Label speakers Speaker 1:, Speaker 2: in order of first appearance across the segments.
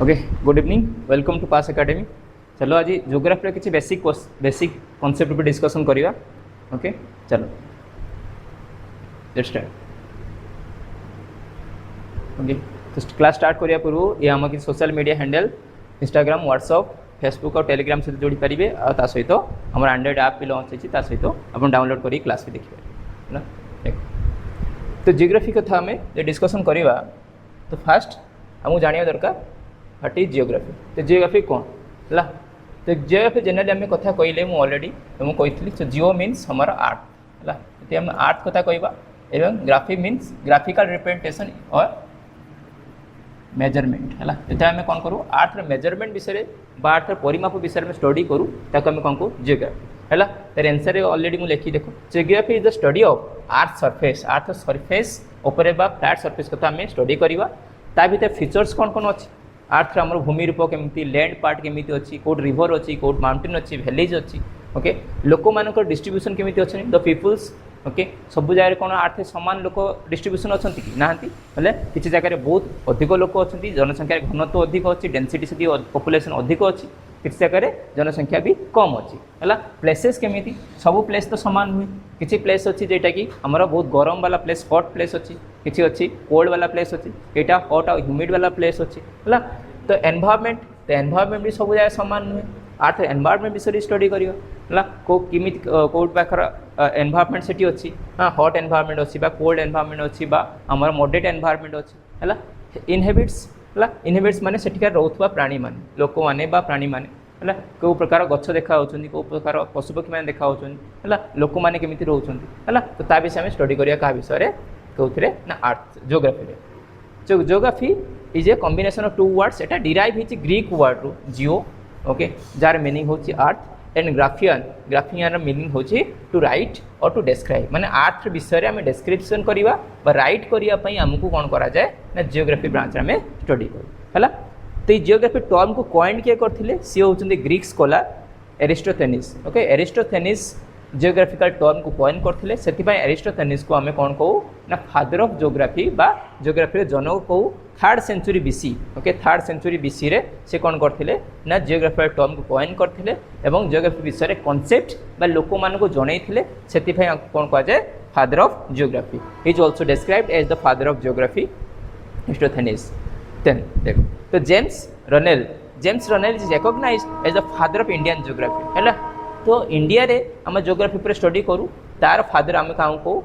Speaker 1: Okay good evening welcome to pass academy. चलो आज geography किसी बेसिक कॉन्सेप्ट पे डिस्कशन करिया। ओके चलो लेट्स स्टार्ट। ओके तो क्लास स्टार्ट करिया पूर्व ये आम कि social media handle Instagram WhatsApp Facebook और टेलीग्राम सहित जोड़ी पारे आ सहित आम एंड्रॉइड आप भी लॉन्च होती सहित आप डाउनलोड कर क्लास भी देखिए ना। तो जियोग्राफी कथा आम डिस्कसन करवा तो फास्ट आमको जाना दरकार व्हाट इज जियोग्राफी। तो जियोग्राफी कौन है तो जियोग्राफी जनरली आम कथा कहले मुझे ऑलरेडी तुमको कही सो जियो मीन्स हमार आर्ट है ये आम आर्ट कथा कहवा एवं ग्राफी मीन्स ग्राफिकल रिप्रेजेंटेशन और मेजरमेंट है जो आम कौन करूँ आर्ट मेजरमेंट विषय आर्ट परिमाप विषय में स्टडी करूँ ताको आम कौन कहूँ जियोग्राफी है। तार आंसर ऑलरेडी मुझे लिखी देखो geography is the study of earth surface उपर फ्लैट सरफेस कथा आम स्टडी करवा ता भीतर फीचर्स कौन कौन अच्छी आर्थ आम भूमि रूप केमी लैंड पार्ट केमी अच्छी कौट रिवर अच्छी कौट माउंटेन अच्छी भैलेज अच्छी ओके लोक मान डिस्ट्रीब्यूशन केमी अच्छे द पीपुल्स ओके सब जगह कौन आर्थ सामान लोक डिस्ट्रीब्यूशन अच्छा कि ना किसी जगह बहुत अधिक लोक अच्छा जनसंख्या घनत्व अधिक अच्छी डेनसीटी से पॉपुलेशन अधिक अच्छी किसी जगह जनसंख्या भी कम अच्छी है। प्लेसेस केमी सब प्लेस तो सामान नुहे किसी प्लेस अच्छी जेटा कि आमर बहुत गरम वाला प्लेस हॉट प्लेस अच्छी किसी अच्छी कोल्ड वाला प्लेस अच्छी यहाँ हॉट और ह्यूमिड वाला प्लेस अच्छी है। तो एनवायरनमेंट भी सब जगह सामान नुहे आर्थ एनवायरनमेंट विषय स्टडी करा कमी कौट पाखर एनवायरनमेंट से अच्छी हाँ हॉट एनवायरनमेंट अच्छी कोल्ड एनवायरनमेंट अच्छी आमर मॉडरेट एनवायरनमेंट अच्छी है। इनहेबिट्स इनहेबिट्स माने सेठिकार रोथुवा प्राणी माने लोक माने बा प्राणी माने है कौ प्रकार गछ देखा कौ प्रकार पशुपक्षी मैंने देखा है लोक मैंने केमी रोचंती है। तो ता विषय में स्टडी करिया का विषय कौन ना earth geography. Geography is a combination of two words एटा डिराइव होती ग्रीक वर्ड रू जियो ओके जार मीनिंग होची आर्थ एंड ग्राफियन मीनिंग होची to write or to describe माने आर्थ विषय में डिस्क्रिप्शन करवा राइट करने आमको कौन करा जाए ना जियोग्राफी ब्रांच में स्टडी कर। तो ये जियोग्राफी टर्म को कॉइन किए करथिले सी होउचंदी Greek scholar Eratosthenes okay Eratosthenes geographical term को कॉइन करथिले सेतिपय एरिस्टोथेनिस को आमे कौन कहू ना फादर ऑफ जियोग्राफी बा जियोग्राफी जनक कहू 3rd century BC okay 3rd century BC रे से कौन करथिले ना जियोग्राफिकल टर्म को कॉइन करथिले एवं जियोग्राफी विषय कॉन्सेप्ट बा लोक मान को जनैथिले सेतिपय कौन कहा जाए father of geography is also described as the father of geography Eratosthenes. Then देखो तो James Rennell is recognized as the father of Indian geography है। तो इंडिया रे आम जियोग्राफी पर स्टडी करूँ तार फादर आम क्या कहूँ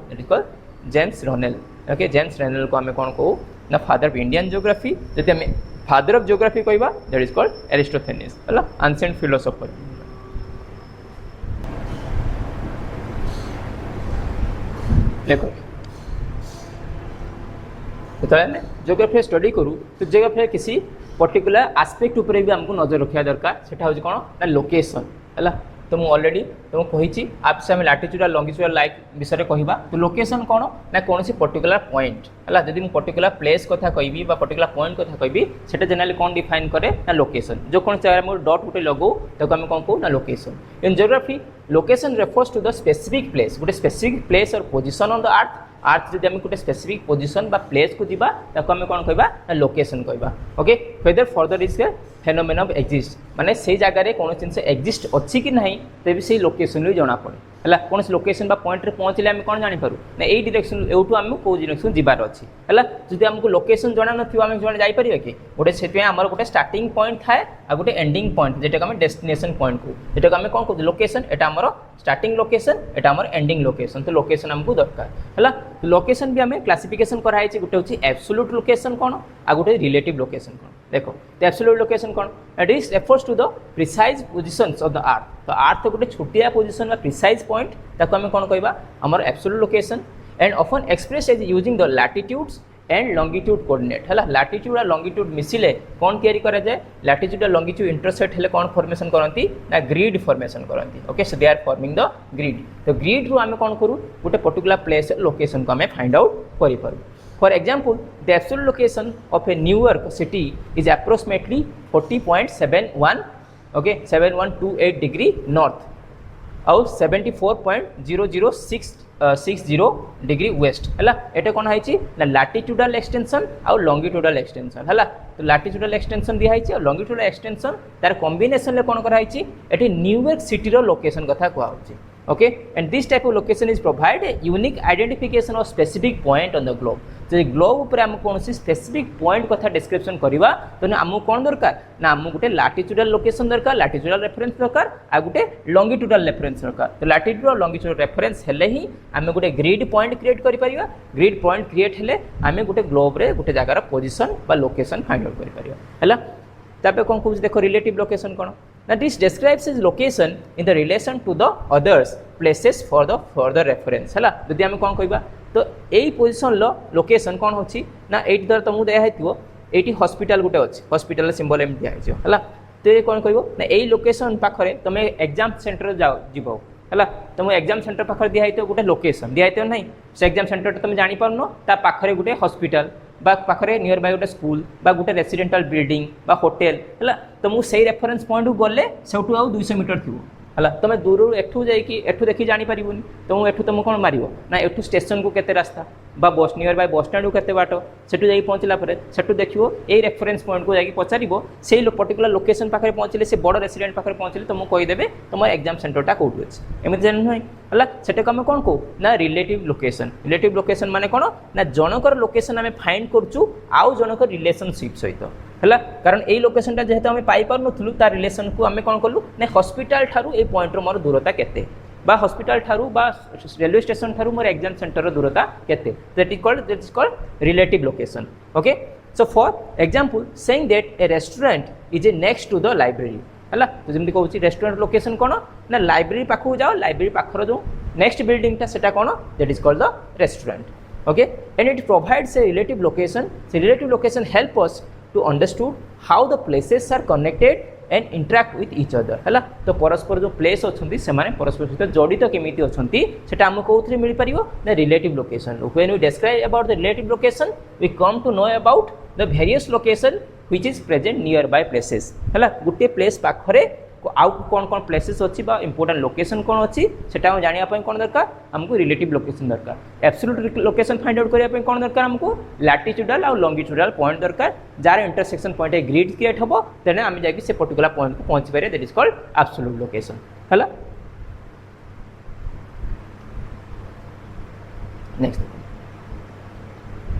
Speaker 1: जेम्स रनेल ओके जेम्स रनेल को आम कौन कहू ना फादर ऑफ इंडियन जियोग्राफी जब आम फादर ऑफ जियोग्राफी कहवा दैट इज कॉल्ड एरिस्टोथेनिस है एंशिएंट फिलोसोफर। देखो जो जियोग्राफी स्टडी करूँ तो जियोग्राफी किसी पर्टिकुलर आस्पेक्ट उपर भी आमको नजर रखा दरकार से हूँ कौन ना लोकेशन है। तो मुझे ऑलरेडी तुमको कही आप से लाटिट्यूड लंगिट्यूड लाइक विषय कहवा तो लोकेशन कौन ना कौन सी पर्टिकुलर पॉइंट है जब मुझे पर्टिकुलर प्लेस कथा कहि पर्टिकुलर पॉइंट कथा कहि से जनरली कौन डिफाइन करे ना लोकेशन जो कौन जगह मोर डॉट गोटे लगो ताको आम कौन कहू ना location. In geography location refers to the specific place गोटे specific place or position on the earth जब आम गोटे स्पेसिफिक पोजिशन प्लेस को जीवा ताको आम कौन कहवा ना लोकेशन कहवा okay whether further is phenomenon of exist माने से जगह कौन जिन एक्जिस्ट अच्छी कि नहीं तेज से लोकेशन भी जना पड़े है कौन लोकेशन बा पॉइंट रे पहुँचले आम कौन जापर ना यही डिरेक्शन एवं आम कौ डिरेक्शन जीवार अच्छी है जब आमको लोकेशन जना नाम जो जापर कि गोटे से आम गोटे स्टार्टिंग पॉइंट थाए आ गोटे एंडिंग पॉइंट जेटा आम डेस्टिनेशन पॉइंट को जेटा आम कौन कहते लोकेशन एटा आमर स्टार्टिंग लोकेशन एटा आमर एंडिंग लोकेशन। तो लोकेशन आमको दरकार है तो लोकेशन भी आम क्लासिफिकेशन कराई गोटे हूँ एब्सोल्यूट लोकेशन कौन आ गोटे रिलेटिव लोकेशन कौन। देखो तो एब्सोल्यूट लोकेशन कौन it is refers to the precise positions of the earth तो आर्थ गोटे छोटिया पोजिशन प्रिसाइज पॉइंट ताको आम कौन कहवा आमर absolute location and often expressed as using the latitudes and longitude coordinate है लैटिट्यूड और लंगिट्यूड मिसिले कौन तैयारी करा जाए लैटिट्यूड और लंगिट्यूड इंटरसेक्ट हेले कौन फॉर्मेशन करती ना ग्रिड फॉर्मेशन करती okay so they are forming the grid. तो ग्रिड रु आम कौन करूँ गोटे पर्टिकुलर प्लेस लोकेशन को आम फाइंड आउट करूँ। For example the absolute location of A New York city is approximately 40.71 okay 7128 degree north और 74.0060 डिग्री वेस्ट है। ये कौन है ना लैटिट्यूडल एक्सटेंशन आउ लंगिट्यूडल एक्सटेंशन है। तो लाटिट्यूडल एक्सटेंशन दिखाई और लंगिट्यूडल एक्सटेंशन तार कॉम्बिनेशन कौन कराई एटी न्यूयॉर्क सिटी रो लोकेशन कथा कहूँ okay and this type of location is provide a unique identification of specific point on the globe जो ग्लोब उपर आम कौन स्पेसिफिक पॉइंट कथा डिस्क्रिप्शन करवा तो आमको कौन दरकार ना आमको गोटे लाटिट्यूडल लोकेशन दरकार लाटिट्यूडल रेफरेंस दरकार आ गोटे लंगिट्यूडल रेफरेंस दरकार तो लाटिट्यूड और लंगिट्यूडल रेफरेंस हेले ही आम गोटे ग्रिड पॉइंट क्रिएट कर परिबा ग्रिड पॉइंट क्रिएट हेले आम गोटे ग्लोब रे गोटे जगार पोजिशन बा लोकेशन फाइंड आउट कर परिबा हैला तापर कौन कहूँ देखो रिलेटिव लोकेशन कौन ना this describes is location in the relation to the others places for the further reference है जदि आम कौन कहवा तो यही पोजिशन लोकेशन कौन होची ना एट दर तुमको दिखाई ये हॉस्पिटल गोटे अच्छी हॉस्पिटल सिंबल एम दिखाई है तो ये कौन कह ना यही लोकेशन पाखे तुम एग्जाम सेंटर जाओ जीव है तुम एग्जाम सेंटर पाखे दिखाई गोटे लोकेशन दिखाई ना से एग्जाम सेंटर तुम जापार ता पाखे गोटे हॉस्पिटल बा पाखे नियर बाय गोटे स्कूल बा गोटे रेसिडेंटाल बिल्डिंग बा होटेल है तुमको सही रेफरेंस पॉइंट को गले से 200 मीटर थी है तुम दूर एठू जाकि देखी जापर तुम एठू तुम कौन मार ना एठू स्टेशन को केते रास्ता बा बस नियर बाय बस स्टैंड को केते बाट सेठू जाई पहुँचला सेठू देखो ये रेफरेंस पॉइंट को जाकि पचार से पर्टिकुलर लोकेशन पाखे पहुँचले से बड़ रेसिडेंट पाखे पहुँचले तुमको कहीदेवे तुम एग्जाम सेंटरटा कौटू अच्छे एमती जान नुह है से आम कौन कहू ना रिलेटिव लोकेशन माने कौन ना जनकर लोकेशन आम फाइंड करूँ आउ जनकर रिलेशनशिप सहित है कारण यही लोकेशन जेहेतु आम पाइपर नुलू तार रिलेसन को आम कौन कलु ना हॉस्पिटल ठारू ए पॉइंट मोर दूरता केते बा हॉस्पिटल ठारू बा रेलवे स्टेशन ठारू मोर एग्जाम सेंटर दूरता केते that is called relative location okay so for example saying that a restaurant is a next to the library है तो जमी कहूँ रेस्टोरेंट लोकेशन कौन ना लाइब्रेरी पाखु जाओ लाइब्रेरी पाखर जो नेक्स्ट बिल्डिंगटा सेटा कौन that is called the restaurant okay and it provides a relative location help us to understood how the places are connected and interact with each other है तो परस्पर जो प्लेस अच्छी से परस्पर सहित जड़ित केमिति अच्छी से आमको कौन मिल पार ना relative location when we describe about the relative location we come to know about the various location which is present near by places है गोटे प्लेस पाखरे आउ कौन कौन प्लेसेस अच्छी इंपोर्टेंट लोकेशन कौन अच्छी से जानापी कौन दरकार आमको रिलेटिव लोकेशन दरकार एब्सोल्यूट लोकेशन फाइंड आउट करने कौन दरकार आमको लैटिट्यूडल और लंगिट्यूडल पॉइंट दरकार jar intersection point grid create हम तेने आम जाकि से पर्टिकुलर पॉइंट को पहुंची पारे that is called absolute location है नेक्स्ट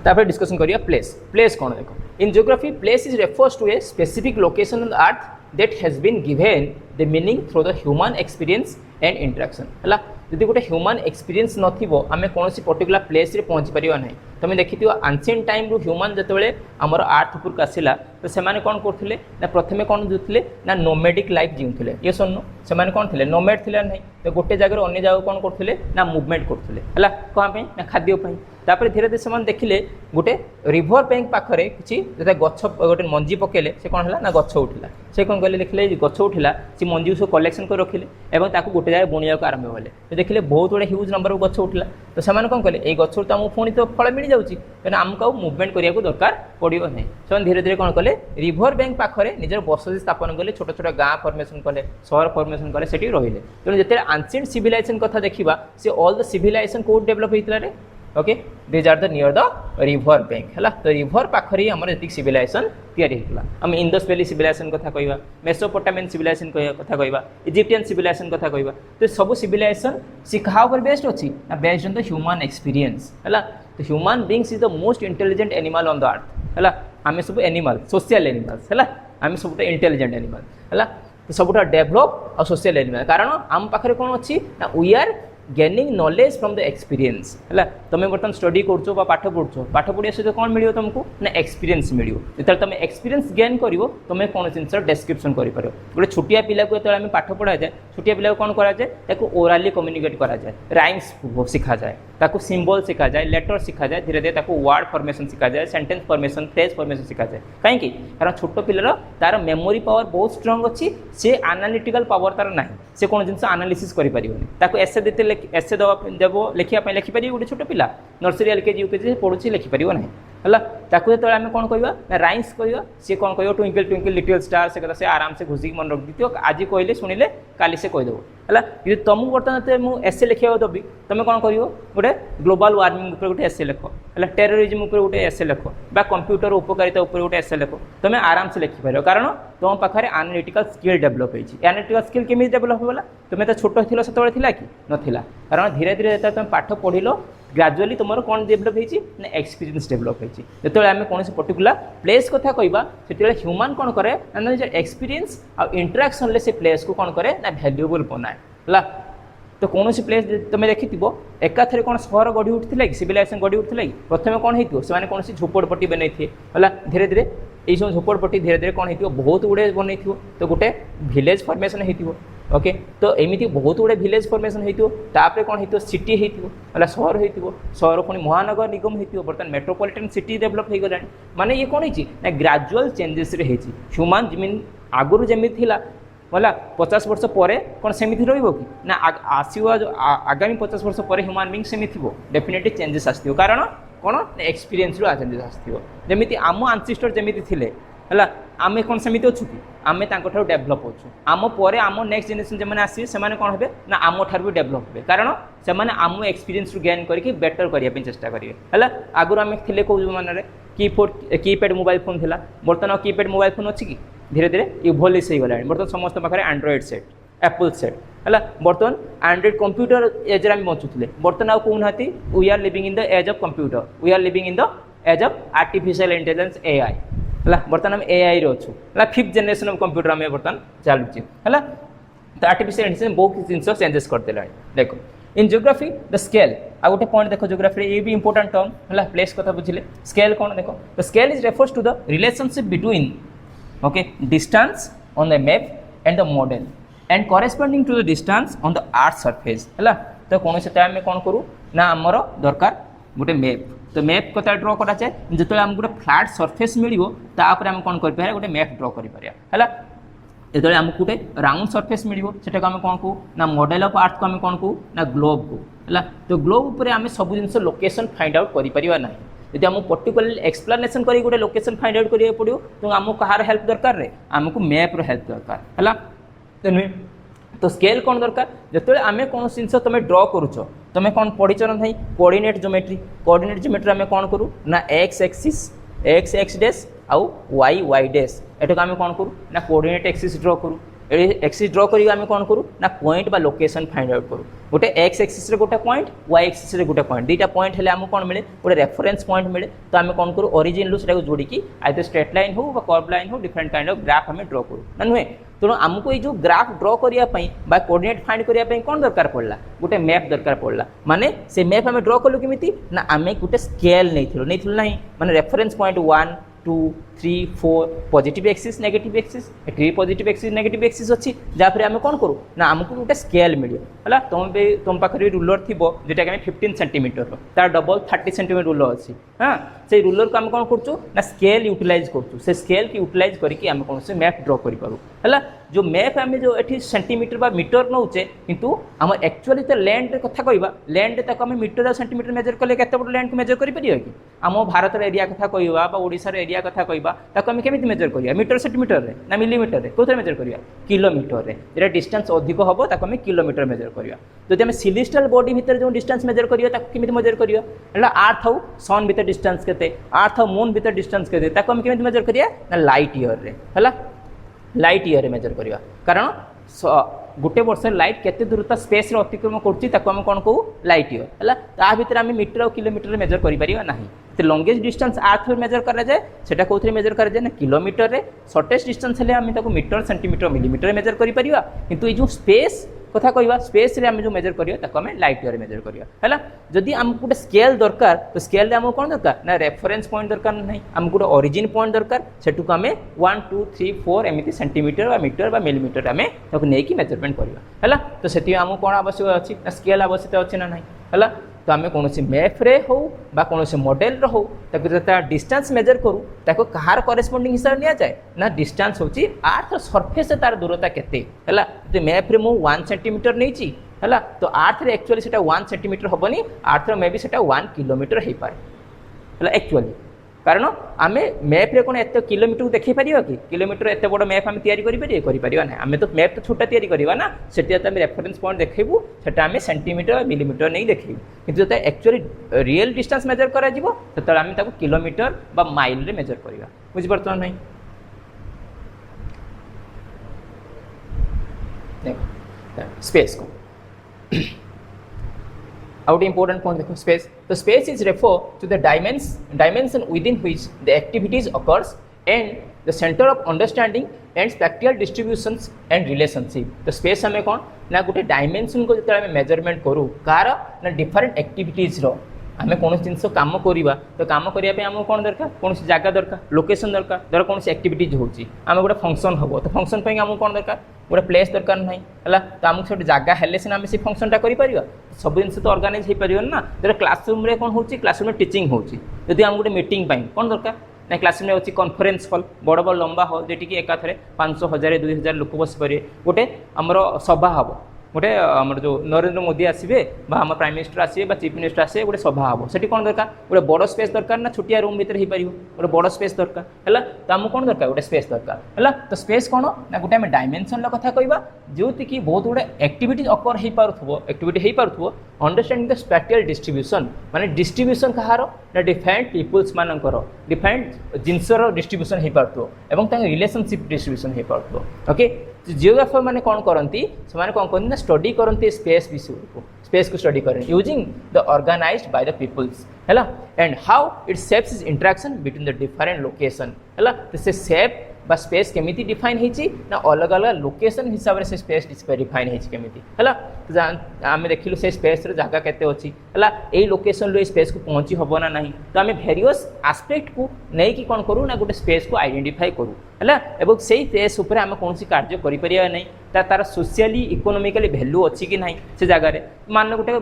Speaker 1: तापर डिस्कशन करिया प्लेस कौन देखो in geography place is refers to a specific location on the earth that has been given the meaning through the human experience and interaction है जदि गोटे human experience नथिबो आमे कौन सी पर्टिकुलर प्लेस रे पहुँची पारिबा नहीं तुम देखिथिबो एंशिएंट टाइम रू ह्यूमन जतबेले हमर अर्थ ऊपर आसिला तो सेमाने कौन करथिले ना प्रथमे कौन जुथिले ना नोमैडिक लाइफ जीउथिले ये सुननो सेमाने कौन थिले नोमैड थिले नहीं तो गोटे जगह अन्य जगह कौन करथिले ना मूवमेंट करथिले हला कहां पे ना खाद्य पई तापर धीरे धीरे से देखिले गोटे रिवर बैंक पाखरे किछि जता गछ गोटे मंजी पकेले से कौन हला ना गछ उठिला से कौन कहले देखिले गछ उठिला से मंजी सब कलेक्शन कर रखिले एवं ताकू गोटे जगह बुणिया को आरंभ होले तो देखिले बहुत बड़े ह्यूज नंबर गछ उठिला तो से कौन कहले ए गछ तो आमको पुणी तो फल मिल जाउची तेना आमको मूवमेंट करिया को दरकार पड़ियो नहीं से धीरे धीरे कौन कले रिवर बैंक पाखरे निजर बसति स्थापन कले छोट छोट गाँ फॉर्मेशन कले शहर फॉर्मेशन कले सेठी रहिले तेणु जेते एंशिएंट सिविलाइजेशन कथा देखिबा से ऑल द सिविलाइजेशन कोड डेवलप होइतला रे okay these are the near the river bank है तो रिवर पाखरी आमर जी सिविलाइजेशन या आम इंडस वैली सिविलाइजेशन कथा कहवा मेसोपोटामियन सिविलाइजेशन कथा कहवा इजिप्टियन सिविलाइजेशन कथा कहवा तो सब सिविलाइजेशन सी क्या बेस्ड अच्छी based on the human experience है तो human beings is the most intelligent animal on the earth है आम सब एनिमल सोशल एनिमल्स है आम सब इंटेलिजेंट एनिमल है तो सब डेभलप और सोशल एनिमल कारण आम पाखे कौन अच्छी ना we are gaining knowledge from the experience है तुम बर्तमान स्टडी करो पाठ पढ़िया सहित कौन मिले तुमको ना एक्सपीरियंस मिले जो तुम एक्सपीरियंस गेन कर तुम कौन जिन डेस्क्रिप्शन कर गोटे छोटिया पिला को जो पाठ पढ़ा जाए छोटिया पिला कौन कराए ओराली कम्युनिकेट कराए राइम्स शिखा जाए ताको सिंबल शिखा जाए लेटर शिखा जाए धीरे धीरे वर्ड फॉर्मेशन शिखा जाए सेंटेंस फॉर्मेशन फ्रेज फॉर्मेशन शिखा जाए कहीं कारण छोट पिलार तार मेमोरी पावर बहुत स्ट्रांग अच्छी से एनालिटिकल पावर तार ना से कौन जिन एनालिसिस कर एसे देते एसे देव लिखापी लिखिपार गोटे छोट पिला नर्सरी एलकेजी यूकेजी पढ़ुची लिखिपार ना है ताकू जो आम कौन कह राइम्स कह सी कौन कह ट्विंकल ट्विंकल लिटिल स्टार से कथा से आराम से घुसिक मन रख दी आज कहले शुणिले काली से कहीदेव है कि तुमको बर्तमान मुझे एसे लिखा देवी तुम कौन कर गोटे ग्लोबल वार्मिंग गोटे एसे लिख है टेररिज्म गोटे एसे लिख बा कंप्यूटर उपकारिता गोटे एसे लिख तुम आराम से लिखिपार कारण तुम पाखे एनालिटिकल स्किल डेभलप होती एनालिटिकल स्किल केमी डेभलप होगा तुम तो छोट थी से कि नाला कारण धीरे धीरे जो तुम पाठ पढ़ल ग्राजुअली तुम कौन डेभलप होती एक्सपीरियंस डेभलप होती जो आम कौन पर्टिकुलर प्लेस कथा कहवा से ह्यूमन कौन कै निज एक्सपीरियंस आ इंटराक्शन से प्लेस को कौन कै ना भैल्यूएबल बनाए है तो कौन प्लेस तुम देखी एकाथरे कौन सहर गढ़ी उठा कि सिविलाइजेशन गढ़ी उठा कि प्रथम कौन हो कौन झोपड़पट्टी बनई थे है धीरे धीरे ये सब झोपड़पट्टी धीरे धीरे कौन हो बहुत गुड़े बनई तो गोटे विलेज फॉर्मेशन हो ओके तो एमती बहुत गुड़े विलेज फॉर्मेशन होपर कौन हो सिटी है सहर हो सहर पुणी महानगर निगम हो बर्तमान मेट्रोपॉलिटन सिटी डेभलप हो गला माने ये कौन है ग्राजुअल चेंजेस ह्यूमन जमीन आगुरी जमी थिला बोला 50 वर्ष पर कौन सेमती रही ना आसवा जो आगामी 50 वर्ष पर ह्यूमन बीइंग सेमती डेफिनेटली चेंजेस आसो कारण कौन एक्सपीरियंस चेंजेस आसो जमी आम आंसिस्टर जमी थे है आम कौन सेमती अच्छु कि आम डेभलप होचु आम पर आम नेक्स्ट जेनेरेशन जो मैंने आसवे से कौन हे ना आम ठार भी डेभलप हे कारण से आम एक्सपीरियंस गेन करके बेटर करने चेष्टा करेंगे है आगुरी आम थे कौ जमाने कीपैड मोबाइल फोन था बर्तमान कीपैड मोबाइल फोन अच्छी कि धीरे धीरे इवोल्यूशन हो गला बर्तमान समस्त पाखे एंड्रॉइड सेट एप्पल सेट है बर्तमान एंड्रॉइड कंप्यूटर एज आम बचुले बर्तमान आउ कहना we are living in the age of computer we are living in the age of artificial intelligence AI है बर्तमान आम एआई अच्छु है 5th जनरेशन ऑफ कंप्यूटर आम बर्तमान चलुचे है तो आर्टिफिशियल इंटेलिजेंस बहुत जिन चेंजेस करदे देखो इन जियोग्राफी द स्केल आ गोटे पॉइंट देखो जियोग्राफी ये भी इंपोर्टेंट टर्म है प्लेस कथा बुझिले स्केल कौन देखो तो scale is refers to the relationship between okay distance on the map and the model and corresponding to the distance on the earth surface है तो कौन से आम कौन करूँ ना आमर दरकार गोटे मैप तो मैप कथा ड्र करा जाए जो आम गोटे फ्लाट सरफेस मिलो तापर आम कौन कर गोटे मैप ड्र कर जो आमको गोटे राउंड सरफेस मिलो सेटा आम कौन कहूँ ना मॉडल ऑफ अर्थ को आम कौन कहूँ ना ग्लोब को है तो ग्लोब उपर आम सब जिन लोकेशन फाइंड आउट कर ना यदि आमको पर्टिकुलरली एक्सप्लेनेशन कर गोटे लोकेशन फाइंड आउट करा पड़ो तो आमको कहार हेल्प दरकार आमको मैप्र हेल्प दरकार है तो नुहे तो स्केल कौन दरकार जो आम कौन जिन तुम ड्र करुच तुम कौन पढ़ीच ना भाई कोऑर्डिनेट ज्योमेट्री आम कौन करूँ ना एक्स एक्स डैश आउ वाई डैश एटा आम कौन करूँ ना कोऑर्डिनेट एक्सिस ड्र करूँ एक्सिस ड्र करी आम कौन करूँ ना पॉइंट बा लोकेशन फाइंड आउट करूँ गोटे एक्स एक्सिस गोटे पॉइंट वाई एक्सिस गोटे पॉइंट दुईटा पॉइंट हेल्ले आमको कौन मिले गोटे रेफरेंस पॉइंट मिले तो आम कौन करूँ ओरिजिन लू से जोड़िकी आइदर स्ट्रेट लाइन हो कर्व लाइन हो डिफरेंट काइंड ऑफ ग्राफ आम ड्र करूँ ना नुहे तेणु आमको ये जो ग्राफ ड्र करने कोऑर्डिनेट फाइंड करने कौन दरकार पड़ा गोटे मैप दरकार पड़ा माने से मैप आम ड्र कलु केमिति ना आम गोटे स्केल नहीं ना माने reference point 1 2 3 4 positive axis negative axis eighty positive axis negative axis अच्छी जहाँपर आम कौन करूँ ना आमको गोटे स्केल मिले है तुम पाखे रूलर थी जोटा कि 15 सेंटीमीटर तार डबल 30 सेंटीमीटर रूलर अच्छी हाँ से रूलर को आम कौन करूँ ना स्केल यूटिलाइज करूँ से स्केल की यूटिलाइज करके आम कौन से मैप ड्र करूँ है जो मैप आम जो ये सेंटीमीटर बा मीटर नौचे किंतु आम एक्चुअली तो लैंड कथा कहवा लैंड तक आम मीटर और सेंटीमीटर मेजर कले के बड़ लैंड को मेजर कर कि आम भारत एरिया कथा कहवा ओडिशार एरिया कथा कहवा ताको आम केमिति मेजर करिया मीटर सेंटीमीटर रे ना मिलीमीटर रे कोथरे मेजर करिया किलोमीटर रे जेटा डिस्टेंस अधिक हबो ताको आम किलोमीटर मेजर करिया जदि आम सिलेस्टियल बॉडी भीतर जो डिस्टेंस मेजर करिया ताको केमिति मेजर करिया एला अर्थ हो सन भीतर डिस्टेंस केते अर्थ हो मून भीतर डिस्टेंस केते ताको आम केमिति मेजर करिया ना लाइट ईयर रे हला लाइट ईयर रे मेजर करिया कारण गोटे वर्ष लाइट केते दूरता स्पेस रे अतिक्रमण करछि ताको हम कोन कहू लाइट ईयर हला ता भीतर हम मीटर और किलोमीटर मेजर करि परिबा नाही तो लॉन्गेस्ट डिस्टेंस अर्थ मेजर करा जाए सेटा कोथरे मेजर करा जाए ना किलोमीटर रे शॉर्टेस्ट डिस्टेंस हेले हम ताको मीटर सेंटीमीटर मिलीमीटर मेजर करि परिबा किंतु ए जो स्पेस कथा कहवा स्पेस रे हम जो मेजर करियो ताको हम लाइट ईयर मेजर करियो हला जदि हमको गोटे स्केल दरकार तो स्केल रे हमको कोन दरकार ना रेफरेंस पॉइंट दरकार नहीं हमको गोटे ओरिजिन पॉइंट दरकार सेटु को हम 1 2 3 4 एमिति सेंटीमीटर बा मीटर बा मिलीमीटर हम ताको नै कि मेजरमेंट करियो हला तो सेति हमको कोन आवश्यक अछि ना स्केल आवश्यक अछि ना नहीं हला तो आम कौन मैप रे हो बा कौन मॉडल रो हो ताको डिस्टेंस मेजर करूँ ताको कहार करेस्पोंडिंग हिसाब लिया जाए ना डिस्टेंस होची अर्थ सरफेस तार दूरता केते हैला तो मैप रे मु 1 सेंटीमीटर नहीं है तो अर्थ रे एक्चुअली सेटा 1 सेंटीमीटर हेनी अर्थ रे मे भी सेटा 1 किलोमीटर हो पाए है एक्चुअली कारण आम मैप रे कौन एत किलोमीटर को देखी पार कि किलोमीटर एत बड़ मैप आम तैयारी ना आम तो मैप तो छोटा तैयारी करवा ना से रेफरेन्स पॉइंट देखू से सेंटीमीटर मिलीमीटर नहीं देखू किंतु जो एक्चुअली रियल डिस्टेंस मेजर करा आम किलोमीटर बा माइल रे मेजर करवा बुझीपार नहीं स्पेस को out important point देखो space the space is refer to the dimension within which the activities occurs and the center of understanding and spatial distributions and relationship तो space हमें कौन ना गोटे डायमेंशन को जो मेजरमेंट करूँ कार ना डिफरेंट एक्टिविटीज रो आम कौन जिनस कम करवा तो कम करने आमको कौन दरकार कौन जगह दरकार लोकेशन दरकार धर कौन एक्टिविटीज होची आम गोटे फंक्शन हम तो फंक्शन पर आमको कौन दरकार गोटे प्लेस दरकार ना है तो आमको से जगह हेल्ले सीना आम से फंक्शनटा कर सब जिन तो अर्गानाइज हो पार ना जो क्लासरूम रे कौन हो क्लासरूम टीचिंग होती आम गोटे मीटिंग कौन दरकार ना क्लासरूम अच्छी कॉन्फ्रेंस हॉल बड़ बड़ लंबा हॉल जेटिकी एकाथरे 500 1000 2000 लोक बस पारे गोटे आमर सभा हम गोटे आम जो नरेंद्र मोदी आसवे आम प्राइम मिनिस्टर आसवे चीफ मिनिस्टर आसवे गोटे सभा हम से कौन दरकार गोटे बड़ स्पेस दरकार ना छोटिया रूम भितर हो पार गोटे बड़ स्पेस दरकार है तो आमको कौन दरकार गोटे स्पेस दरकार है तो स्पेस कौन ना गोटे आम डायमेंशन कथा कहवा जो कि बहुत गुड़े एक्टिविटी अकर हो पार एक्टिविटी हो पार अंडरस्टैंडिंग द स्पैटियल डिस्ट्रीब्यूशन माने डिस्ट्रीब्यूशन कहार ना डिफरेंट पीपुल्स मानकर डिफरेंट जिनसर डिस्ट्रीब्यूशन हो पार रिलेशनशिप डिस्ट्रीब्यूशन हो पार ओके जियोग्राफर मैंने कौन करती से कौन करती ना स्टडी करती स्पेस विषय को स्पेस को स्टडी करें using the organized by the peoples है and how it shapes is interaction between the different location है तो से शेप बा स्पेस केमिति डिफाइन होती ना अलग अलग लोकेशन हिसाब से स्पेस डिफाइन होती है आम देखिलु से स्पेस जगह केते अच्छी है यही लोकेशन रो स्पेस को पहुँची हम ना नहीं तो आम भेरियस आस्पेक्ट को लेकिन कौन करूँ ना गोटे स्पेस को आइडेंटिफाई करूँ है से स्पेस उपर आम कौन कार्य करें नहीं तार सोशियाली इकोनोमिकली भैल्यू अच्छी कि ना से जगार मान गोटे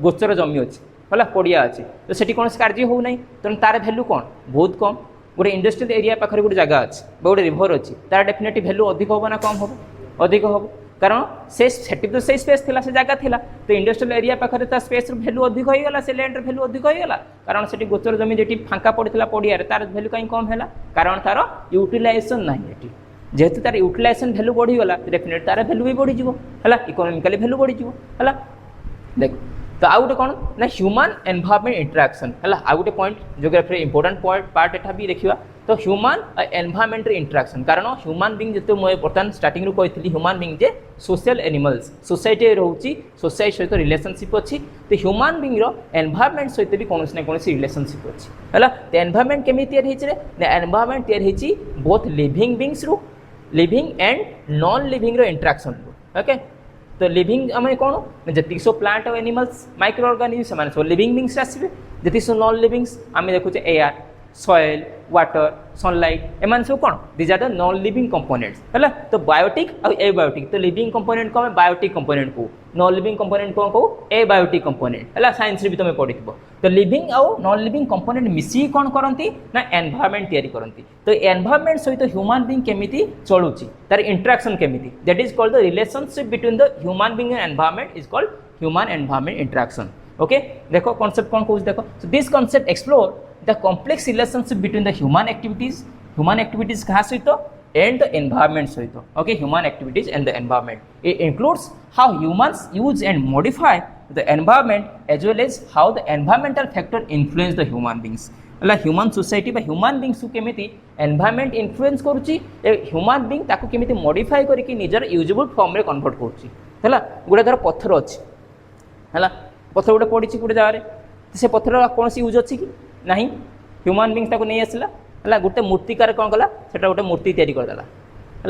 Speaker 1: गोचर जमी अच्छी है पड़िया अच्छी तो सेठी कौन कार्य हो ना तेणु तार भैल्यू कौन बहुत कम गोटे इंडस्ट्रियल एरिया पाखे गोटे जगह अच्छी गोटे रिभर अच्छी तार डेफिनेटली भैल्यू अधिक हम ना कम हम अधिक हम कारण से तो से स्पेस थिला से जगह थिला तो इंडस्ट्रियल एरिया पाखे तार स्पेस भैल्यू अधिक होगा से लैंड भैल्यू अधिक होगा कारण से गोचर जमी जी फांका पड़ता पड़िया तार भैल्यू कहीं कम है कारण तार यूटिलाइजेशन ना जेहेतु तार यूटिलाइजेशन भैल्यू बढ़ीगला डेफिनेटली तार भैल्यू भी बढ़ीज है इकोनोमिकली भैल्यू बढ़ीज है देख तो आउ गोटे कौन ना ह्यूमन एनवायरनमेंट इंटरेक्शन है आउ गोटे पॉइंट जियोग्राफी इंपोर्टेंट पार्ट एटा भी देखा तो ह्यूमन एनवायरनमेंट इंटरेक्शन कारण ह्यूमन बीइंग जो मुझे बर्तमान स्टार्टिंग रू कही ह्यूमन बीइंग जे सोशल एनिमल्स सोसाइटी रोची सोसाइटी सहित रिलेशनशिप अच्छी तो ह्यूमन बीइंग रो एनवायरनमेंट सहित भी कौन ना कौन रिलेशनशिप अच्छी है तो एनवायरनमेंट केमी ना एनवायरनमेंट या बोथ लिविंग बीइंग्स रू लिविंग एंड नॉन लिविंग रो इंटरेक्शन रू ओके तो लिविंग आम कौन जी सब प्लांट और एनिमल्स माइक्रो ऑर्गेनिज्म से लिविंग बीइंग्स आसवे जी सब नॉन लिविंग्स आम देखुचे एयर सॉइल वाटर सनलाइट एम सब कौन these are the non living components है तो बायोटिक और एबायोटिक तो लिविंग कंपोनेंट को आम बायोटिक कंपोनेंट को नॉन लिविंग कंपोनेंट कौन कहू एबायोटिक कंपोनेंट है साइंस भी तुम पढ़ी तो लिविंग और नॉन लिविंग कंपोनेंट मिसी कौन करती ना एनवायरनमेंट तैयारी करती तो एनवायरनमेंट सहित ह्यूमन बीइंग केमिति चलुची तार इंटरेक्शन केमिति that is called the relationship between the human being and environment is called human environment interaction okay देखो कॉन्सेप्ट कौन कहूँ देखो so this concept explore the complex relationship between the human activities कहाँ सहित and the environment सहित okay human activities and the environment it includes how humans use and modify the environment as well as how the environmental factor influence the human beings है human society बा human beings को केमिति environment influence करुच्ची human being ताको केमिति modify करके निजर usable form रे convert करुच्ची है गोटे धर पत्थर अच्छी है पत्थर गोटे पड़ी गोटे जगह से पत्थर कौन यूज अच्छी कि नहीं ह्यूमन बीइंग्स ताको नहीं आसला है गोटे मूर्तिकार कौन कला सेटा गोटे मूर्ति तैयारी करदेला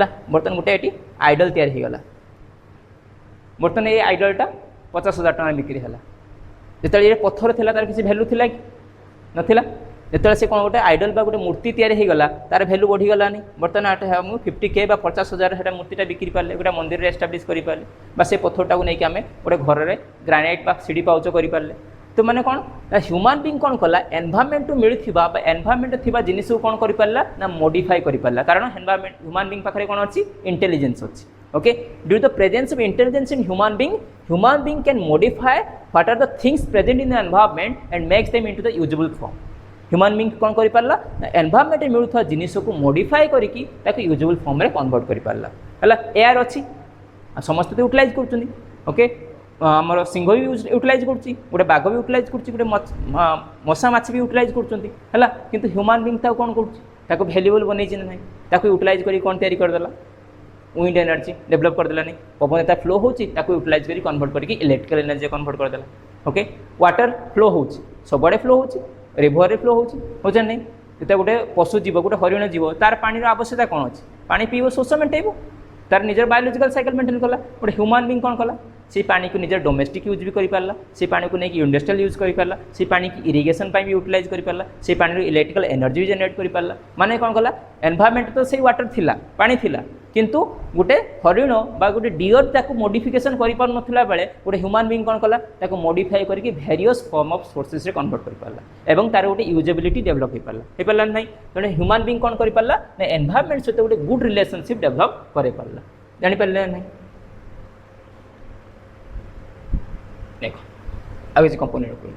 Speaker 1: है बर्तमान गोटे ये आइडल तैयारी होगला बर्तमान ये आइडलटा 50,000 टଙ୍କା बिक्री है जो ये पत्थर था तार किसी भैल्यू थिला कि नथिला जो से कौन गोटे आइडल बा गोटे मूर्ति तैयारी होगला तार भैल्यू बढ़ीगला नहीं बर्तमान 50K बा 50,000 मूर्तिटा बिक्री पारे गोटे मंदिर एस्टाब्लीश करें बा से पत्थरटा को लेकिन आम गोटे घर में ग्रानाइट बा सीढ़ी पाउच करें तो मैंने कौन ह्यूमन बीइंग कौन कला एनवायरनमेंट मिलूवा एनवायरनमेंट थिबा जिनिस को कौन कर पारला ना मॉडिफाई कर पारला कारण एनवायरनमेंट ह्यूमन बीइंग पाखरे कौन अच्छी इंटेलिजेंस अच्छी okay due the presence of intelligence in human being can modify what are the things present in the environment and makes them into the usable form human being कौन कर पारला ना environment मिलुवा जिनिस को modify करके ताको usable form रे convert कर पारला हला एयर अछि समस्त तो यूटिलाइज करछुनी ओके आमर सिंह भी यूटिलाइज करछि गोटे बाघ भी यूटिलाइज करछि गोटे मशा माछी भी यूटिलाइज करछंती हला किंतु ह्यूमन बीइंग ता कोन करछि ताको वैल्यूएबल बनै छै नै ताको यूटिलाइज करी कोन तयारी कर देला विंड एनर्जी डेवलप कर देला नहीं पवन एता फ्लो होछि ताको यूटिलाइज करी कन्वर्ट करके इलेक्ट्रिकल एनर्जी कन्वर्ट कर देला ओके वाटर फ्लो होछि सबडे फ्लो होछि रिवर रे फ्लो होछि होजन नहीं एता गोटे पशु जीव गोटे हरिण जीव तार पानी रो आवश्यकता कोन अछि पानी पीबो शोष मेंटेबो तार निजर बायोलॉजिकल साइकिल मेंटेन कला गोटे ह्यूमन बीइंग कोन कला से पानी को निजर डोमेस्टिक यूज भी कर पारला से पानी को नहीं इंडस्ट्रियल यूज कर पारला से पानी की इरिगेशन भी यूटिलाइज कर पारला से पानी रो इलेक्ट्रिकल एनर्जी भी जनरेट कर पारला माने कोन कला एनवायरनमेंट तो से वाटर थिला पानी थिला किंतु गोटे हरिण बा गोटे डियर ताको मॉडिफिकेशन करि पार नथिला बेले गोटे ह्यूमन बीइंग कोन कला ताको मॉडिफाई करके वेरियस फॉर्म ऑफ सोर्सेस रे कन्वर्ट कर पारला एवं तार गोटे यूजेबिलिटी डेवलप हे पारला नहीं जने ह्यूमन बीइंग कोन करि पारला ने एनवायरनमेंट सहित गोटे गुड रिलेशनशिप डेवलप करे पारला जानि पारले नहीं देखो आगे जे कंपोनेंट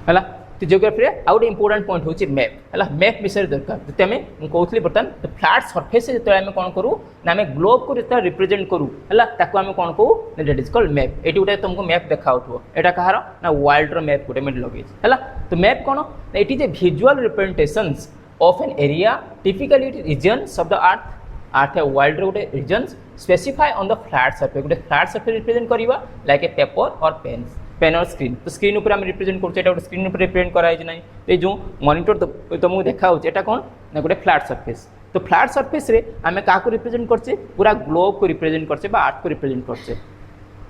Speaker 1: हला तो जियोग्राफी रे आउट इंपोर्टेंट पॉइंट होची मैप हला मैप विषय दरकार जते हमें मु कहउतली बर्तन तो फ्लैट सरफेस जते हमें कोन करू ना हमें ग्लोब को जते रिप्रेजेंट करू हला ताको हमें कोन कहू दैट इज कॉल्ड मैप एटी उटे तुमको मैप देखाउथो एटा कहार ना वर्ल्ड रो मैप गुटे में लगेज हला तो मैप कोन एटी जे visual representations of an area typically it regions of the earth है वर्ल्ड रो गुटे regions specify on the flat surface गुटे फ्लैट सरफेस रिप्रेजेंट करबा like a paper or pen or screen तो स्क्रीन ऊपर हम रिप्रेजेंट करछे एटा स्क्रीन ऊपर रिप्रेजेंट कराइ छै नै ए जो मॉनिटर तुमको देखा होछ एटा कोन ना गोटे फ्लैट सरफेस तो फ्लैट सरफेस रे हमें का को रिप्रेजेंट करछे पूरा ग्लोब को रिप्रेजेंट करछे बा अर्थ को रिप्रेजेंट करछे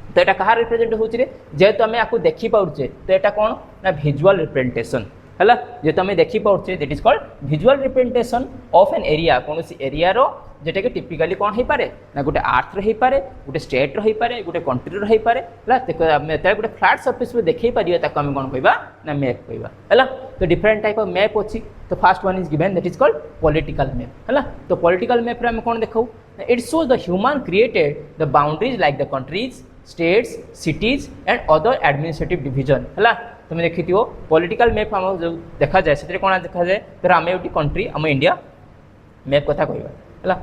Speaker 1: तो एटा कहा रिप्रेजेंट होछ रे जे तो हमें आको देखि पाउछे तो एटा कोन ना विजुअल रिप्रेजेंटेशन हला जे तो हमें देखि पाउछे that is called visual representation of an area कोनोसी एरिया रो जेटा कि टिपिकली कौन हो पारे ना गोटे आर्थ रो हो पारे गोटे स्टेट रो हो पारे गोटे कंट्री रो हो पारे हला ते गोटे फ्लैट सरफेस पे देखै परिया ताको हम कोन कहबा ना मैप कहबा हला तो डिफरेंट टाइप ऑफ मैप अछि तो first one is given that is called political map हला तो पॉलिटिकल मैप रे हम कोन देखौ it shows the human created the boundaries like the countries states cities and other administrative division हला तुम देखिथियो political map हम जो देखा जाय सेते कोन देखा जाय तर हम एटी कंट्री हम इंडिया मैप कथा कहबा हला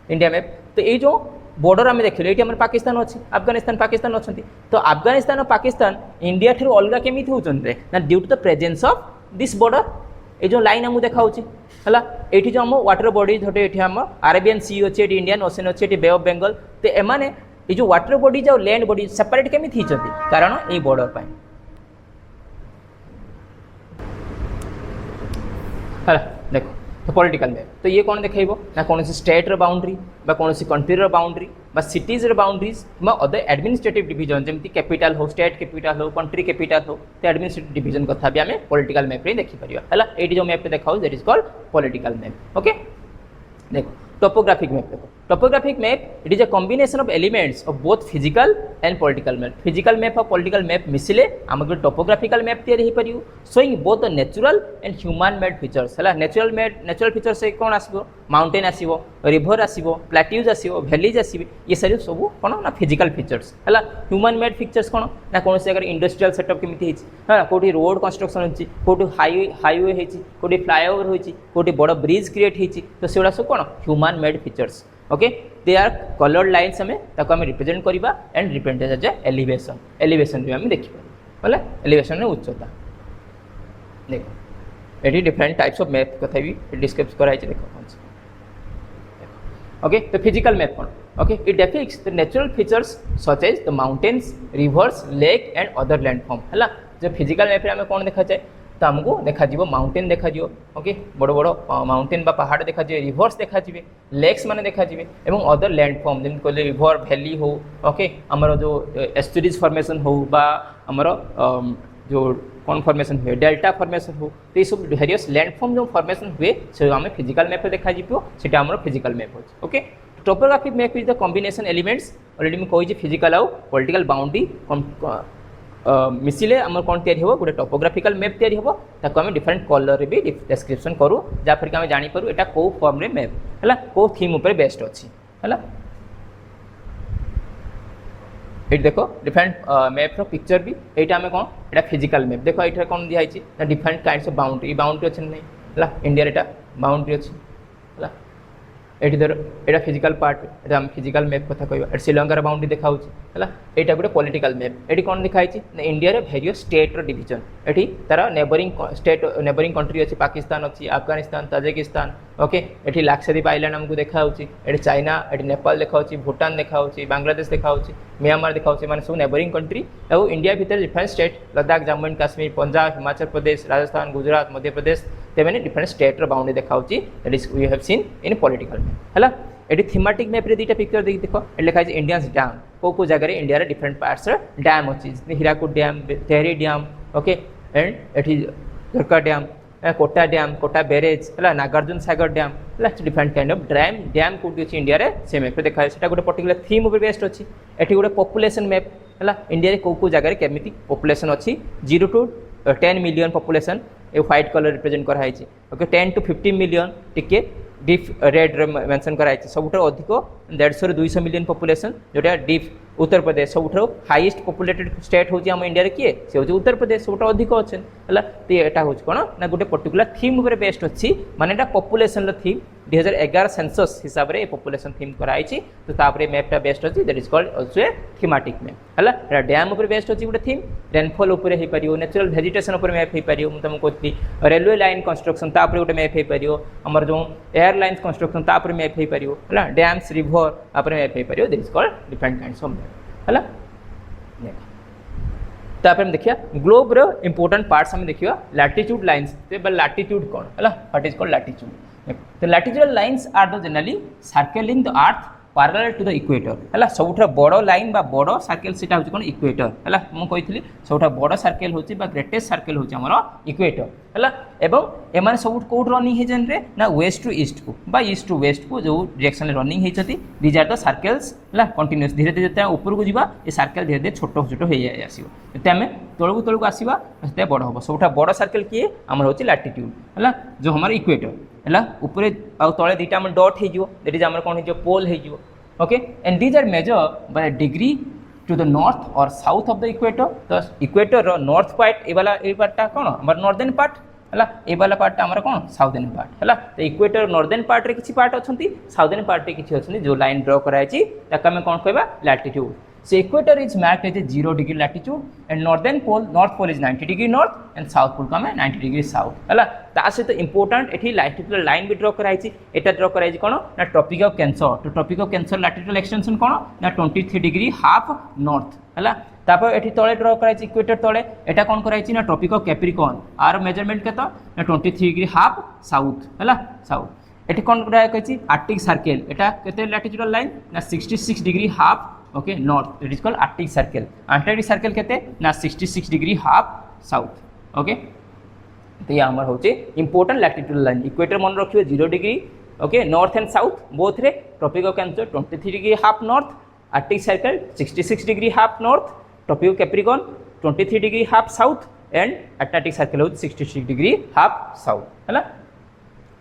Speaker 1: इंडिया मैप तो ये जो बॉर्डर आम देख ये पाकिस्तान अच्छी अफगानिस्तान पाकिस्तान अच्छा तो अफगानिस्तान और पाकिस्तान इंडिया ठूँ अलग केमी होते ना due to the presence of this border ये जो लाइन आमको देखा है ये जो आम वाटर बॉडीज होते ये आम अरेबियन सी अच्छे इंडियन ओशन अच्छे बे ऑफ बेंगल तो एमाने ये जो वाटर बॉडीज और लैंड बॉडीज सेपरेट केमी कारण ये बॉर्डर पर है देखो तो पॉलिटिकल मैप तो ये कौन देखो ना कौन सी स्टेट रो बाउंड्री बा कौन सी कंट्री रो बाउंड्री बा सिटीज रो बाउंड्रीज बा अदर एडमिनिस्ट्रेटिव डिवीजन जमती कैपिटल हो स्टेट कैपिटल हो कंट्री कैपिटल हो तो एडमिनिस्ट्रेटिव डिवीजन कथा भी हमें पॉलिटिकल मैप रे देखि परियो हला एटी जो मैप पे देखाउ that is called political map okay देखो टोपोग्राफिक मैप देखो topographic map it is a combination of elements of both physical and political map physical map और पॉलिटिकल मैप मिसिले आमको टोपोग्राफिकल मैप तैयारी हो पारियो showing both the natural and human made features है natural features से कौन आसो माउंटेन आसो रिवर आसो प्लाट्यूज आसो वैलीज आसवे ये सारी सब कौन ना फिजिकल फीचर्स है ह्यूमन मेड फीचर्स कौन ना कौन से अगर इंडस्ट्रियल सेटअप केमी हाँ कौटी रोड कंस्ट्रक्शन होती कौटी हाईवे होती कौटी फ्लाईओवर होती कौटी बड़ ब्रिज क्रिएट होती तो सेगुड़ा सब कौन human made features okay they are coloured lines हमें रिप्रेजेंट करवा एंड रिप्रेजेंट एज एलिवेशन भी हमें देखिए बोले एलिवेशन उच्चता देखो ये डिफरेंट टाइप्स ऑफ मैप कथा भी डिस्क्राइब कराई देखो ओके तो फिजिकल मैप कौन okay it depicts the natural features such as the mountains rivers lake and other landform है जो फिजिकल मैप में कौन देखा जाए तो आमको देखा माउंटेन देखा ओके बड़ बड़ माउंटेन बा पहाड़ देखा रिवर्स देखा लेक्स माने देखा एवं अदर लैंडफॉर्म जमी कहले रिवर वैली हो ओके आमर जो एस्टुरीज फॉर्मेशन हो बा आमर जो कौन फॉर्मेशन हुए डेल्टा फॉर्मेशन हो तो ये सब वेरियस लैंडफॉर्म जो फॉर्मेशन हुए से आम फिजिकल मैप देखा से आम फिजिकल मैप हो okay topographic map is the combination elements already मुझे कही फिजिकल आउ पॉलिटिकल बाउंड्री मिसिले आम कौन तैयारी हो गोटे टोपोग्राफिकल मैप तैयारी हो ताको आम डिफरेंट कलर भी डिस्क्रिप्शन करूँ जहाँफर कि आम जापर एटा कौ फॉर्म रे मैप है कौ थीम उपर बेस्ट अच्छी है ये देखो डिफरेंट मैप रो पिक्चर भी एटा हमें कौन एटा फिजिकल मैप देखो एटा कौन दिया है ना different kinds of boundary boundary अच्छे नहीं है इंडिया एटा बाउंड्री अच्छी है एटी धर एटा फिजिकल पार्ट एटा हम फिजिकल मैप कथा कहबा श्रीलंकार बाउंड्री देखा है एटा गोटे पॉलिटिकल मैप एटी कौन लिखा है इंडिया रे वेरियस स्टेट रो डिवीजन एटी तार नेबरिंग स्टेट नेबरिंग कंट्री अच्छी पाकिस्तान अच्छी अफगानिस्तान ताजिकिस्तान ओके एटी लाक्षाद्वीप आइलैंड हमको देखा एटी चाइना एटी नेपाल देखा भूटान देखा बांग्लादेश देखा म्यांमार देखा माने सब नेबरिंग कंट्री और इंडिया भीतर different state Ladakh Jammu and Kashmir Punjab Himachal Pradesh Rajasthan Gujarat Madhya Pradesh तेमने डिफरेंट स्टेट रो बाउंड्री देखा that is we have seen in political map हैला एटी थीमेटिक मैप रे दीटा पिक्चर देखि देखो ए लिखा है इंडियंस डैम को जगह रे इंडिया रे डिफरेंट पार्ट्स रे डैम अछि Hirakud dam Tehri dam okay and एटी झरका dam Kota dam Kota barrage है नागार्जुन सागर डैम है डिफरेंट काइंड ऑफ डैम कोटी अच्छी इंडिया रे से मैप देखा है गोटे पर्टिकुलर थीम उपर बेस्ड अच्छी एटी गोटे पॉपुलेशन मैप है इंडिया रे को जगह केमिति पॉपुलेशन अच्छी 0 to 10 मिलियन पॉपुलेशन ये व्हाइट कलर रिप्रेजेंट कराई ओके 10 to 50 मिलियन टिके डीप रेड मेंशन कराई सब अधिक 150 ରୁ 200 मिलियन पॉपुलेशन जोटा डीप उत्तर प्रदेश सब हाईएस्ट पॉपुलेटेड स्टेट होची हम इंडिया रे किए से होची उत्तर प्रदेश सब अधिक अच्छे है तो यहाँ होची कौन ना गोटे पर्टिकुलर थीम उपर बेस्ड अच्छी माने एटा पॉपुलेशन थीम 2011 सेंसस हिसाब रे पॉपुलेशन थीम कराई तो तापरे मैपटा बेस्ड अच्छी that is called also a thematic map है डैम उपर बेस्ड अच्छी गोटे थीम रेनफॉल उपर हो पार नेचुरल भेजिटेशन उपर मैप हो पार मुझे तुमको कहती रेलवे लाइन कंस्ट्रक्शन तापर गोटे मैप हो पार आमर जो एयरलाइंस कंस्ट्रक्शन तापर मैप हो पार है डैम्स रिवर तापर मैप हो पार that is called different kinds of map है तापर हम देखिया ग्लोब रो इंपोर्टेंट पार्ट्स हम देखिया लैटिट्यूड लाइंस लैटिट्यूड कौन है what is called latitude The latitudinal lines are the generally circling the earth parallel to the equator है सबुठ बड़ लाइन बा बड़ सर्कल से कौन इक्वेटर है मुझे सबुठ बड़ सर्कल हो ग्रेटेस्ट सर्कल हो इक्वेटर है एवं एम सब कौट रनिंग होते ना वेस्ट टू ईस्ट को बा ईस्ट टू वेस्ट को जो डायरेक्शन रनिंग होती दीज आर द सर्कल्स है कंटिन्यूअस धीरे धीरे जो ऊपर को जावा ये सर्कल धीरे धीरे छोट छोट हो आसो आम तौक आसवा से बड़ हम सबुठ बड़ सर्कल किए आम हूँ लैटिट्यूड है जो हमारे इक्वेटर है ऊपर तले दुटा आम डट हो दैट इज आम कौन हो पोल हो okay and these are measure by degree to the north or south of the equator तो इक्वेटर नॉर्थ पार्ट ये पार्टा कौन हमारे नॉर्दर्न पार्ट है ये वाला पार्टा आम कौन साउदर्न पार्ट है तो इक्वेटर नॉर्दर्न पार्ट रे किसी पार्ट अच्छा साउदर्न पार्ट रे किसी अच्छा जो लाइन ड्र कराई आम कौन कहवा latitude So equator is marked as a 0 degree latitude and north pole is 90 degree north and south pole का 90 degree south है ता सहित इंपोर्टेंट एठी लैटिट्यूडल लाइन भी ड्रॉ कराई एटा ड्रॉ कराई कोन ना ट्रॉपिक ऑफ कैंसर तो Tropic of Cancer latitudinal extension कोन ना 23 डिग्री हाफ नॉर्थ है तापर एठी तळे ड्रॉ कराई इक्वेटर तळे एटा कोन कराई ना ट्रॉपिक ऑफ कैप्रिकॉर्न आर मेजरमेंट केतो ना 23 डिग्री हाफ साउथ है साउथ एठी कोन कराई आर्कटिक सर्कल एटा केते लैटिट्यूडल लाइन ना 66 degree half okay north it is called Arctic circle Antarctic circle केते ना 66 डिग्री हाफ साउथ ओके तो ये हमार होचे इंपोर्टेंट लैटिट्यूडल लाइन इक्वेटर मन रखियो 0 degree okay north and south both रे Tropic of Cancer 23 degree half north Arctic Circle 66 degree half north Tropic of Capricorn 23 degree half south and Antarctic Circle हो 66 degree half south है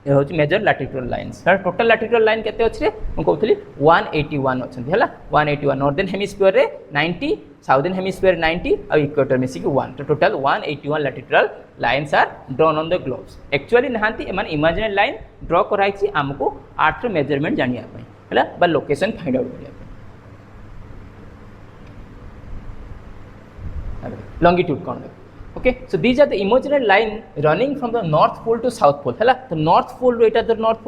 Speaker 1: ये हूँ major latitudinal lines total latitudinal line केते अच्छे मुझे कहती 181 अच्छा है 181 नॉर्दर्न हेमिस्फीयर रे 90 साउदर्न हेमिस्फीयर 90 और इक्वेटर मिसिक 1 तो total 181 latitudinal lines are drawn on the globes actually नहांती एमान इमेजिनरी लाइन ड्रॉ कराई आमको आर्थ रो मेजरमेंट जानिया है बा लोकेशन फाइंड आउट करिया लॉन्गिट्यूड कौन okay so these are the imaginary line running from the north pole to south pole है तो north pole एटा तो north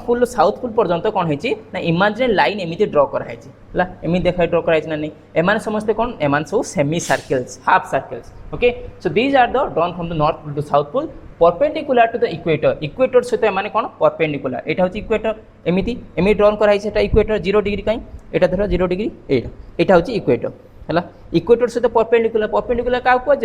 Speaker 1: pole रो south pole पर्यंत कौन है ना imaginary line एमिति ड्रॉ कराई है एमिति देखा ड्रॉ कराई ना नहीं एमान समस्त कौन एमान सब semi circles half circles okay so these are the drawn from the north pole to south pole perpendicular to the equator सहित एमाने कौन perpendicular एटा होची इक्वेटर एमिति ड्रॉन कराई सेटा इक्वेटर 0 डिग्री काई एटा धरो 0 डिग्री एटा होची इक्वेटर है इक्वेटर सहित परपेंडिकुलर क्या कहुए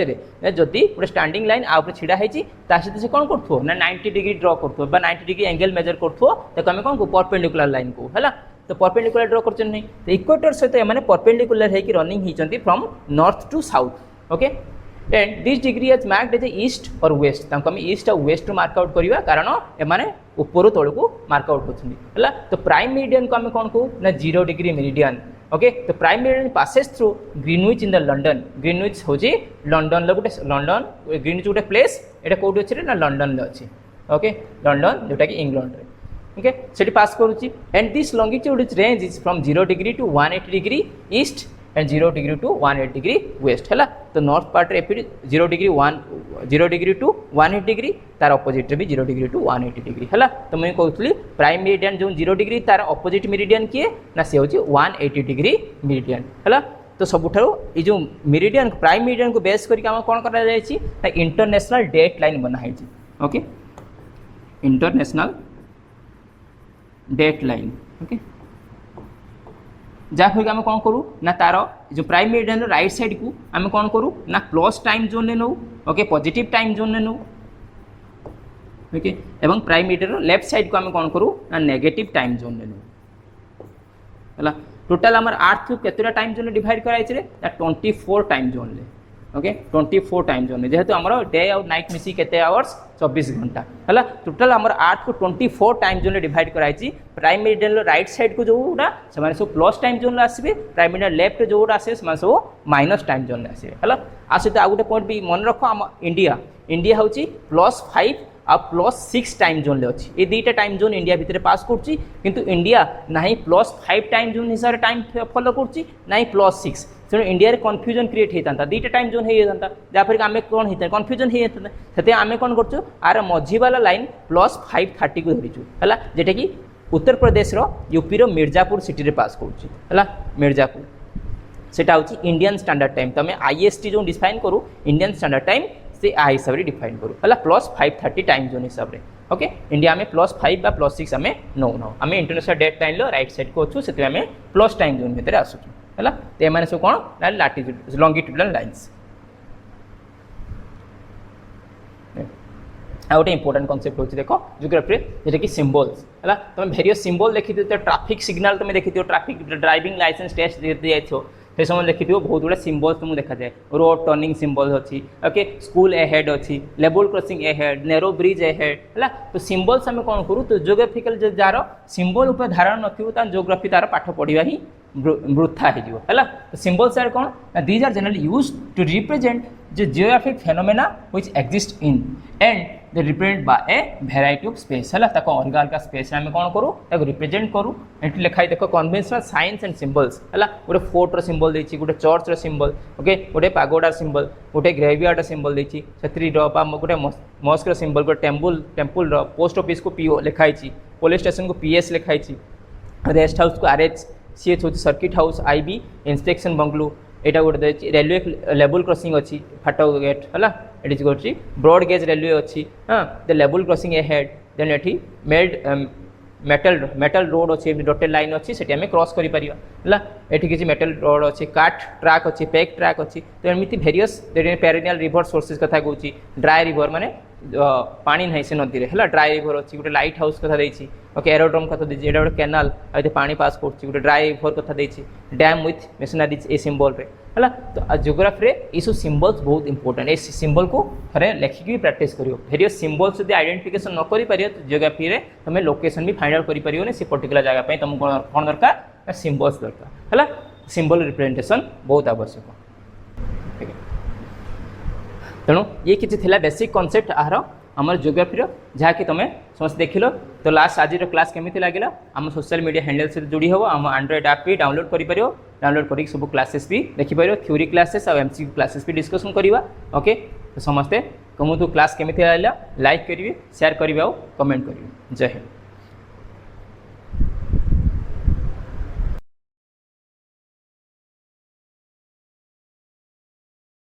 Speaker 1: जदि गोटे स्टैंडिंग लाइन आ छिड़ा होती सहित से कौन कर ना 90 डिग्री ड्रॉ कर 90 डिग्री एंगल मेजर कर आम कौन को परपेंडिकुलर लाइन को है तो परपेंडिकुलर ड्रॉ कर नहीं तो इक्वेटर सहित एम परपेंडिकुलर होकर रनिंग होती from north to south okay and this degree as marked as east or west आम east or west mark out करवा कारण एमाने ऊपर तल को मार्क आउट कर तो प्राइम मेरिडियन को आम कौन कहू ना 0 डिग्री मेरिडियन ओके तो prime meridian passes through Greenwich in the London Greenwich हूँ लंडन गोटे लंडन ग्रीनविच गोटे प्लेस एटा कौटी अच्छे ना लंडन अच्छी ओके लंडन जोटा कि इंग्लैंड रे ओके सेठी पास करूची and this longitude is range is from 0 degree to 180 degree east and 0 degree to 180 degree west है तो नॉर्थ पार्ट रे 0 डिग्री टू 180 डिग्री तार अपोजिट रे भी 0 डिग्री टू 180 डिग्री है तो मुझे कहूली प्राइम मेरिडियन जो 0 डिग्री तार अपोजिट मेरिडियन किए ना सी हूँ 180 डिग्री मेरिडियन है तो सबुठारू ये जो मेरिडियन प्राइम मेरिडियन को बेस करके कौन कर इंटरनेशनल डेट लाइन बनाई okay international date line okay जहाँफल आम कौन करूँ ना तार जो प्राइम मेरिडियन राइट साइड को आम कौन करूँ ना प्लस टाइम जोन में नौ ओके पॉजिटिव टाइम जोन में नौ ओके एवं प्राइम मेरिडियन लेफ्ट साइड को आम कौन करूँ ना नेगेटिव टाइम जोन में नौ है टोटाल आम अर्थ को केतटा टाइम जोन डिवाइड कराई 24 टाइम जोन ले ओके 24 टाइम जोन जेहेतु आमर डे और नाइट मिसी केते आवर्स 24 घंटा है टोटाल आमर अर्थ को 24 टाइम जोन डिवाइड कराई प्राइम मेरिडियन राइट साइड को जोटा से सब प्लस टाइम जोन आसवे प्राइम मेरिडियन लेफ्ट जोटा आसे सब माइनस टाइम जोन आसवे है आ सहित आ गोटे पॉइंट भी मन रख आम इंडिया हूँ +5 आ +6 टाइम जोन अच्छी ये दुईटा टाइम जोन इंडिया भितर पास कर किंतु इंडिया ना +5 टाइम जोन हिसाब से टाइम फॉलो कर +6 तेणु इंडिया कन्फ्यूजन क्रिएट होता दुईटा टाइम जोन होता जहाँफल आम कौन होता कन्फ्यूजन होता से आम कौन कर आर मझीवाला लाइन +530 को धरीचु है जेटा कि उत्तर प्रदेश यूपी मिर्जापुर सिटी रे पास कर मिर्जापुर सेटा हूँ इंडियन स्टैंडर्ड टाइम तुम IST जो डिफाइन करूँ इंडियन स्टैंडर्ड टाइम से आ हिसाब से डिफाइन करूँ है +530 टाइम जोन हिसाब से ओके इंडिया में +5 बा +6 आम नौ आम international date line right side को अच्छु से आम प्लस टाइम जोन भितर आसुचु है तो ये सब कौन ना लाटिट्यूड लॉन्गिट्यूडनल लाइन्स आ गोटे इंपोर्टेंट कॉन्सेप्ट होची देखो जियोग्राफी जेटा कि सिंबल्स है तुम भेरियस सिंबल देखी तो ट्रैफिक सिग्नल तुम देखी ट्रैफिक ड्राइविंग लाइसेंस टेस्ट दिखाई से समय देखी बहुत गुड़ा सिंबल्स तुमको देखा जाए रोड टर्निंग सिंबल्स अच्छी ओके स्कूल एहेड अच्छी level crossing ahead narrow bridge ahead है तो सिंबल्स आम कौन करूँ तो जियोग्राफिकल जार सिंबल उपर धारणा नथिबो जियोग्राफी तार पाठ पढ़ा ही वृथा है तो सिंबल्स आर कौन these are generally used to represent जो geographic phenomena which exist in and they represent by a variety of space है अलग अलग स्पेस आम कौन करूँ रिप्रेजेंट करूँ ये लिखाई देख कन्वेंशनल साइंस एंड सिंबल्स है गोटे फोर्टर सिंबल देती गोटे चर्चर सिंबल ओके गोटे पागोडा सिंबल गोटे ग्रेवियार्ड सिंबल देती गोटे मस्क सिंबल गोटे टेम्पल पोस्ट ऑफिस को PO लिखाई पुलिस स्टेशन को PS लिखाई रेस्ट हाउस को RH CH हूँ circuit house IB inspection bungalow यहाँ गोटे रेलवे लेवल क्रॉसिंग अच्छी फाटक गेट है ये ब्रॉड गेज रेलवे अच्छी हाँ the level crossing ahead then ये मेटल रोड अच्छी डॉटेड लाइन अच्छी से क्रॉस कर किसी मेटल रोड अच्छी काट ट्रैक अच्छी पैक ट्रैक अच्छी तो एमती भेरियस पेरिनियल रिवर सोर्सेस कथा कहूँ ड्राई रिवर माने पानी ना से नदी है ड्राई रिवर अच्छी गोटे लाइट हाउस कथा देती ओके एरोड्रम कथा देती यहाँ गोटे केनाल पानी पास कर गोटे ड्राई रिवर कथा देती dam with machinery a symbol रे है तो जियोग्राफी ये सब सिंबल्स बहुत इंपोर्टेंट ये सिंबल को थे लेखिकी भी प्राक्ट कर भेरियस सिंबल्स जब आइडेंटिफिकेशन न कर पार तो जियोग्राफी में तुम लोकेशन भी फाइंड आउट कर से पर्टिकुलर जगह तुमको कौन दरकार सिंबल्स दरकार है सिंबल रिप्रेजेंटेशन बहुत आवश्यक तेणु ये किसी थिला बेसिक कॉन्सेप्ट आहार आम जियोग्राफी जहाँकि तुम समस्त देख लो तो लास्ट आज क्लास केमी लगे आम सोशल मीडिया हैंडल से जोड़ी हम आम एंड्रॉइड ऐप भी डाउनलोड कर डाउनलोड कर सब क्लासेस भी देखिपर थ्योरी क्लासेस और MCQ क्लासेस भी डिस्कसन करवा ओके तो समस्ते कमु तो क्लास केमी लाइक करेंगे शेयर करेंगे और कमेंट करेंगे जय हिंद।